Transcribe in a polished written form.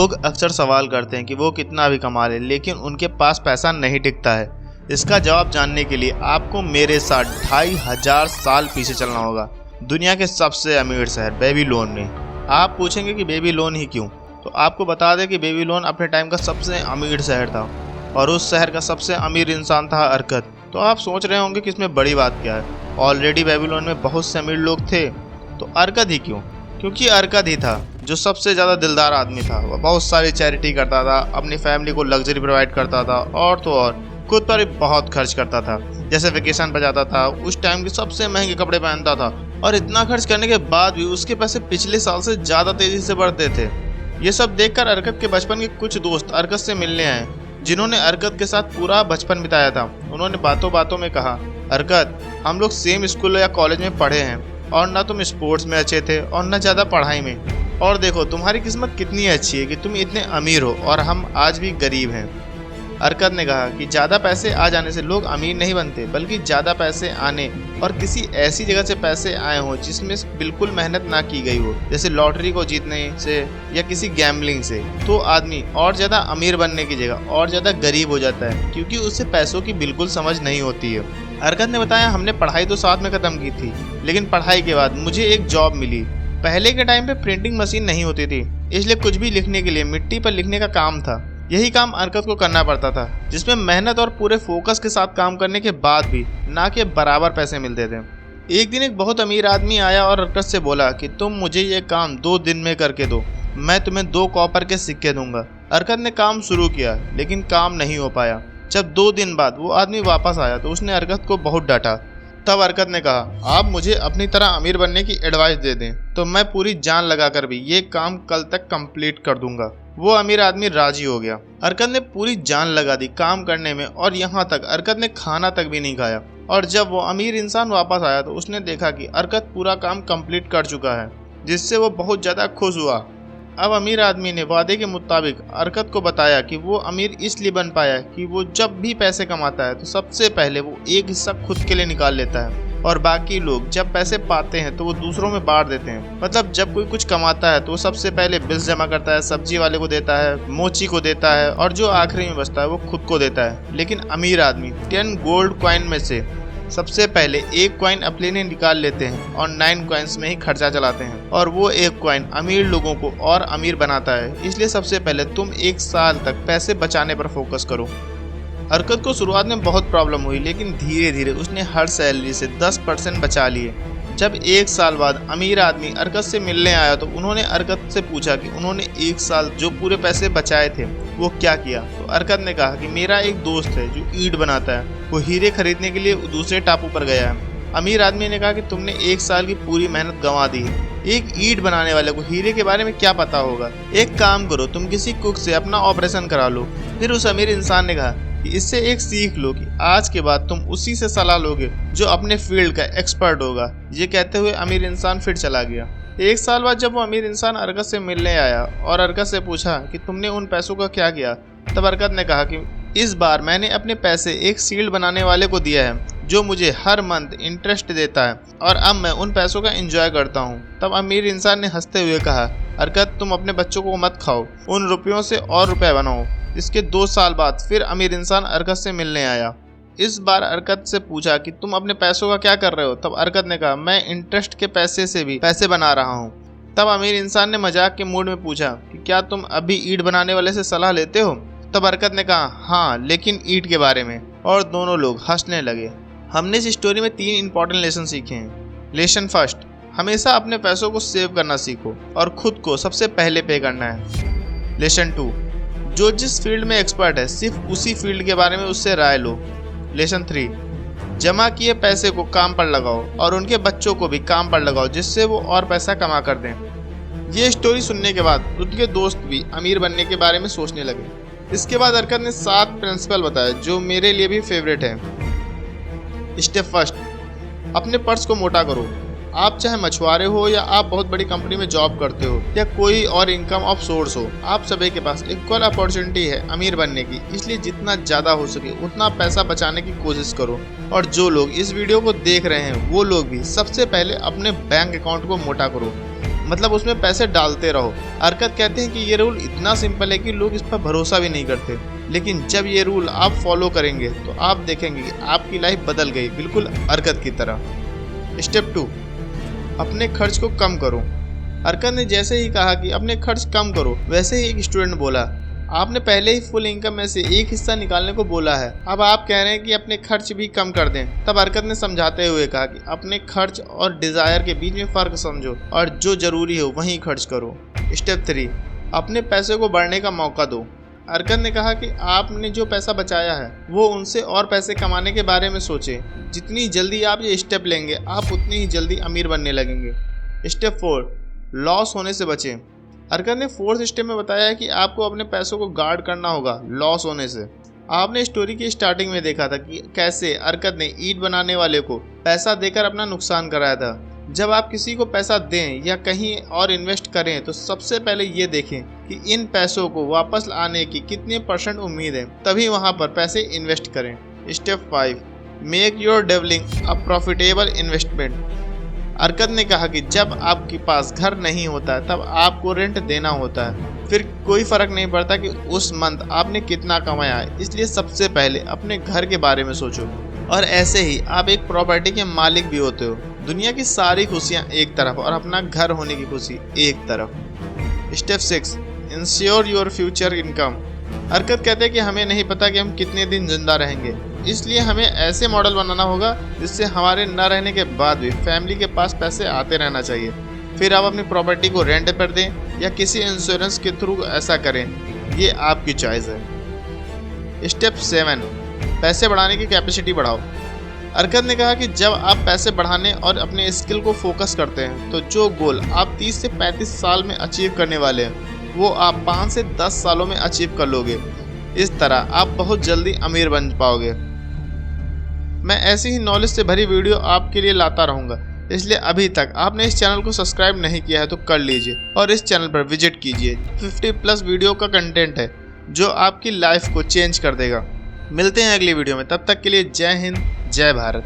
लोग अक्सर सवाल करते हैं कि वो कितना भी कमा ले लेकिन उनके पास पैसा नहीं टिकता है। इसका जवाब जानने के लिए आपको मेरे साथ 2500 साल पीछे चलना होगा, दुनिया के सबसे अमीर शहर बेबीलोन में। आप पूछेंगे कि बेबीलोन ही क्यों, तो आपको बता दें कि बेबीलोन अपने टाइम का सबसे अमीर शहर था और उस शहर का सबसे अमीर इंसान था अर्कत। तो आप सोच रहे होंगे कि इसमें बड़ी बात क्या है, ऑलरेडी बेबीलोन में बहुत से अमीर लोग थे, तो अर्कत ही क्यों? क्योंकि अर्कत ही था जो सबसे ज़्यादा दिलदार आदमी था। वह बहुत सारी चैरिटी करता था, अपनी फैमिली को लग्जरी प्रोवाइड करता था और तो और खुद पर भी बहुत खर्च करता था। जैसे वेकेशन पर जाता था, उस टाइम के सबसे महंगे कपड़े पहनता था और इतना खर्च करने के बाद भी उसके पैसे पिछले साल से ज़्यादा तेज़ी से बढ़ते थे। ये सब देखकर अर्कत के बचपन के कुछ दोस्त अर्कत से मिलने आए, जिन्होंने अर्कत के साथ पूरा बचपन बिताया था। उन्होंने बातों बातों में कहा, अर्कत, हम लोग सेम स्कूल या कॉलेज में पढ़े हैं और ना तुम स्पोर्ट्स में अच्छे थे और ना ज़्यादा पढ़ाई में, और देखो तुम्हारी किस्मत कितनी अच्छी है कि तुम इतने अमीर हो और हम आज भी गरीब हैं। अर्कत ने कहा कि ज़्यादा पैसे आ जाने से लोग अमीर नहीं बनते, बल्कि ज़्यादा पैसे आने और किसी ऐसी जगह से पैसे आए हों जिसमें बिल्कुल मेहनत ना की गई हो, जैसे लॉटरी को जीतने से या किसी गैम्बलिंग से, तो आदमी और ज़्यादा अमीर बनने की जगह और ज़्यादा गरीब हो जाता है, क्योंकि उसे पैसों की बिल्कुल समझ नहीं होती है। अर्कत ने बताया, हमने पढ़ाई तो साथ में ख़त्म की थी, लेकिन पढ़ाई के बाद मुझे एक जॉब मिली। पहले के टाइम पे प्रिंटिंग मशीन नहीं होती थी, इसलिए कुछ भी लिखने के लिए मिट्टी पर लिखने का काम था। यही काम अर्कत को करना पड़ता था, जिसमें मेहनत और पूरे फोकस के साथ काम करने के बाद भी ना के बराबर पैसे मिलते थे। एक दिन एक बहुत अमीर आदमी आया और अर्कत से बोला कि तुम मुझे ये काम 2 दिन में करके दो, मैं तुम्हें 2 कॉपर के सिक्के दूंगा। अर्कत ने काम शुरू किया, लेकिन काम नहीं हो पाया। जब 2 दिन बाद वो आदमी वापस आया तो उसने अर्कत को बहुत डांटा। तब अर्कत ने कहा, आप मुझे अपनी तरह अमीर बनने की एडवाइस दे दें तो मैं पूरी जान लगाकर भी ये काम कल तक कंप्लीट कर दूंगा। वो अमीर आदमी राजी हो गया। अर्कत ने पूरी जान लगा दी काम करने में और यहाँ तक अर्कत ने खाना तक भी नहीं खाया। और जब वो अमीर इंसान वापस आया तो उसने देखा कि अर्कत पूरा काम कंप्लीट कर चुका है, जिससे वो बहुत ज़्यादा खुश हुआ। अब अमीर आदमी ने वादे के मुताबिक अर्कत को बताया कि वो अमीर इसलिए बन पाया कि वो जब भी पैसे कमाता है तो सबसे पहले वो एक हिस्सा खुद के लिए निकाल लेता है और बाकी लोग जब पैसे पाते हैं तो वो दूसरों में बांट देते हैं। मतलब जब कोई कुछ कमाता है तो वो सबसे पहले बिल्स जमा करता है, सब्जी वाले को देता है, मोची को देता है और जो आखिरी में बचता है वो खुद को देता है। लेकिन अमीर आदमी 10 गोल्ड कॉइन में से सबसे पहले 1 कॉइन अपने लिए निकाल लेते हैं और 9 कॉइन्स में ही खर्चा चलाते हैं, और वो 1 कॉइन अमीर लोगों को और अमीर बनाता है। इसलिए सबसे पहले तुम 1 साल तक पैसे बचाने पर फोकस करो। अर्कत को शुरुआत में बहुत प्रॉब्लम हुई, लेकिन धीरे धीरे उसने हर सैलरी से 10% बचा लिए। जब 1 साल बाद अमीर आदमी अर्कत से मिलने आया तो उन्होंने अर्कत से पूछा कि उन्होंने 1 साल जो पूरे पैसे बचाए थे वो क्या किया। तो अर्कत ने कहा कि मेरा एक दोस्त है जो ईंट बनाता है, वो हीरे खरीदने के लिए दूसरे टापू पर गया है। अमीर आदमी ने कहा कि तुमने 1 साल की पूरी मेहनत गंवा दी है, एक ईंट बनाने वाले को हीरे के बारे में क्या पता होगा। एक काम करो, तुम किसी कुक से अपना ऑपरेशन करा लो। फिर उस अमीर इंसान ने कहा कि इससे एक सीख लो कि आज के बाद तुम उसी से सलाह लोगे जो अपने फील्ड का एक्सपर्ट होगा। ये कहते हुए अमीर इंसान फिर चला गया। 1 साल बाद जब वो अमीर इंसान अर्कत से मिलने आया और अर्कत से पूछा कि तुमने उन पैसों का क्या किया, तब अर्कत ने कहा कि इस बार मैंने अपने पैसे एक शील्ड बनाने वाले को दिया है जो मुझे हर मंथ इंटरेस्ट देता है और अब मैं उन पैसों का एंजॉय करता हूँ। तब अमीर इंसान ने हंसते हुए कहा, अर्कत, तुम अपने बच्चों को मत खाओ, उन रुपयों से और रुपए बनाओ। इसके 2 साल बाद फिर अमीर इंसान अर्कत से मिलने आया। इस बार अर्कत से पूछा कि तुम अपने पैसों का क्या कर रहे हो। तब अर्कत ने कहा, मैं इंटरेस्ट के पैसे से भी पैसे बना रहा हूँ। तब अमीर इंसान ने मजाक के मूड में पूछा कि क्या तुम अभी ईंट बनाने वाले से सलाह लेते हो। तब अर्कत ने कहा, हाँ, लेकिन ईंट के बारे में, और दोनों लोग हंसने लगे। हमने इस स्टोरी में 3 इंपॉर्टेंट लेसन सीखे हैं। लेसन फर्स्ट, हमेशा अपने पैसों को सेव करना सीखो और खुद को सबसे पहले पे करना है। लेसन 2, जो जिस फील्ड में एक्सपर्ट है सिर्फ उसी फील्ड के बारे में उससे राय लो। लेसन 3, जमा किए पैसे को काम पर लगाओ और उनके बच्चों को भी काम पर लगाओ, जिससे वो और पैसा कमा कर दें। ये स्टोरी सुनने के बाद उनके दोस्त भी अमीर बनने के बारे में सोचने लगे। इसके बाद अर्कत ने 7 प्रिंसिपल बताए जो मेरे लिए भी फेवरेट है। स्टेप फर्स्ट, अपने पर्स को मोटा करो। आप चाहे मछुआरे हो या आप बहुत बड़ी कंपनी में जॉब करते हो या कोई और इनकम ऑफ सोर्स हो, आप सभी के पास इक्वल अपॉर्चुनिटी है अमीर बनने की। इसलिए जितना ज़्यादा हो सके उतना पैसा बचाने की कोशिश करो। और जो लोग इस वीडियो को देख रहे हैं वो लोग भी सबसे पहले अपने बैंक अकाउंट को मोटा करो। मतलब उसमें पैसे डालते रहो। अरकत कहते हैं कि ये रूल इतना सिंपल है कि लोग इस पर भरोसा भी नहीं करते, लेकिन जब ये रूल आप फॉलो करेंगे तो आप देखेंगे कि आपकी लाइफ बदल गई, बिल्कुल अरकत की तरह। स्टेप 2, अपने खर्च को कम करो। अरकत ने जैसे ही कहा कि अपने खर्च कम करो, वैसे ही एक स्टूडेंट बोला, आपने पहले ही फुल इनकम में से एक हिस्सा निकालने को बोला है, अब आप कह रहे हैं कि अपने खर्च भी कम कर दें। तब अरकत ने समझाते हुए कहा कि अपने खर्च और डिज़ायर के बीच में फ़र्क समझो और जो ज़रूरी हो वहीं खर्च करो। स्टेप 3, अपने पैसे को बढ़ने का मौका दो। अरकत ने कहा कि आपने जो पैसा बचाया है वो उनसे और पैसे कमाने के बारे में सोचें। जितनी जल्दी आप ये स्टेप लेंगे आप उतनी ही जल्दी अमीर बनने लगेंगे। स्टेप 4, लॉस होने से बचें। अरकत ने 4th स्टेप में बताया है कि आपको अपने पैसों को गार्ड करना होगा लॉस होने से। आपने स्टोरी की स्टार्टिंग में देखा था कि कैसे अरकत ने ईंट बनाने वाले को पैसा देकर अपना नुकसान कराया था। जब आप किसी को पैसा दें या कहीं और इन्वेस्ट करें तो सबसे पहले ये देखें कि इन पैसों को वापस आने की कितने % उम्मीद है, तभी वहाँ पर पैसे इन्वेस्ट करें। Step 5, make your dwelling a profitable investment. अरकत ने कहा कि जब आपके पास घर नहीं होता है तब आपको रेंट देना होता है, फिर कोई फ़र्क नहीं पड़ता कि उस मंथ आपने कितना कमाया है। इसलिए सबसे पहले अपने घर के बारे में सोचो और ऐसे ही आप एक प्रॉपर्टी के मालिक भी होते हो। दुनिया की सारी खुशियाँ एक तरफ और अपना घर होने की खुशी एक तरफ। Step 6, ensure your future income. अरकत कहते हैं कि हमें नहीं पता कि हम कितने दिन जिंदा रहेंगे, इसलिए हमें ऐसे मॉडल बनाना होगा जिससे हमारे न रहने के बाद भी फैमिली के पास पैसे आते रहना चाहिए। फिर आप अपनी प्रॉपर्टी को रेंट पर दें या किसी इंश्योरेंस के थ्रू ऐसा करें, ये आपकी चॉइस है। स्टेप 7, पैसे बढ़ाने की कैपेसिटी बढ़ाओ। अरकत ने कहा कि जब आप पैसे बढ़ाने और अपने स्किल को फोकस करते हैं तो जो गोल आप 30 से 35 साल में अचीव करने वाले हैं वो आप 5 से 10 सालों में अचीव कर लोगे। इस तरह आप बहुत जल्दी अमीर बन पाओगे। मैं ऐसी ही नॉलेज से भरी वीडियो आपके लिए लाता रहूँगा, इसलिए अभी तक आपने इस चैनल को सब्सक्राइब नहीं किया है तो कर लीजिए और इस चैनल पर विजिट कीजिए। 50+ वीडियो का कंटेंट है जो आपकी लाइफ को चेंज कर देगा। मिलते हैं अगली वीडियो में, तब तक के लिए जय हिंद, जय भारत।